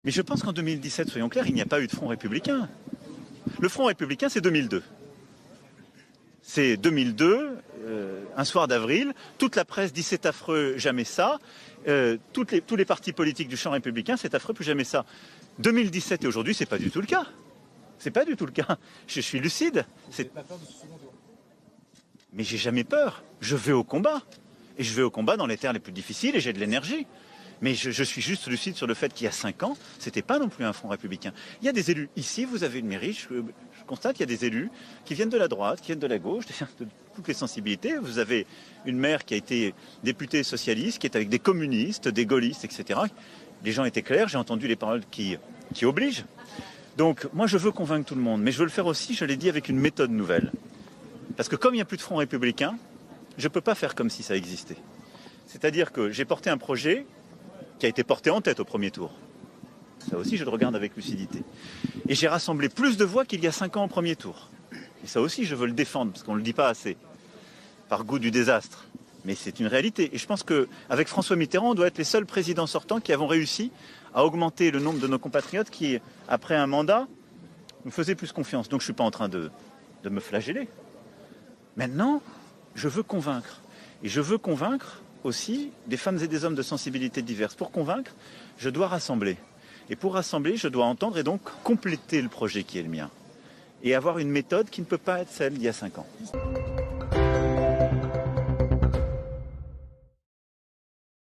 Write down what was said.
Mais je pense qu'en 2017, soyons clairs, il n'y a pas eu de Front républicain. Le Front républicain, c'est 2002. C'est 2002, un soir d'avril, toute la presse dit c'est affreux, jamais ça. Tous les partis politiques du champ républicain, c'est affreux, plus jamais ça. 2017 et aujourd'hui, c'est pas du tout le cas. C'est pas du tout le cas. Je suis lucide. Vous n'avez pas peur de ce second tour? Mais j'ai jamais peur. Je vais au combat. Et je vais au combat dans les terres les plus difficiles et j'ai de l'énergie. Mais je suis juste lucide sur le fait qu'il y a 5 ans, c'était pas non plus un Front républicain. Il y a des élus. Ici, vous avez une mairie, je constate qu'il y a des élus qui viennent de la droite, qui viennent de la gauche, de toutes les sensibilités. Vous avez une maire qui a été députée socialiste, qui est avec des communistes, des gaullistes, etc. Les gens étaient clairs, j'ai entendu les paroles qui obligent. Donc moi je veux convaincre tout le monde, mais je veux le faire aussi, je l'ai dit, avec une méthode nouvelle. Parce que comme il n'y a plus de Front républicain, je ne peux pas faire comme si ça existait. C'est-à-dire que j'ai porté un projet qui a été porté en tête au premier tour. Ça aussi, je le regarde avec lucidité. Et j'ai rassemblé plus de voix qu'il y a 5 ans au premier tour. Et ça aussi, je veux le défendre, parce qu'on ne le dit pas assez, par goût du désastre. Mais c'est une réalité. Et je pense qu'avec François Mitterrand, on doit être les seuls présidents sortants qui avons réussi à augmenter le nombre de nos compatriotes qui, après un mandat, nous faisaient plus confiance. Donc je ne suis pas en train de me flageller. Maintenant, je veux convaincre. Et je veux convaincre aussi des femmes et des hommes de sensibilités diverses. Pour convaincre, je dois rassembler. Et pour rassembler, je dois entendre et donc compléter le projet qui est le mien. Et avoir une méthode qui ne peut pas être celle d'il y a 5 ans.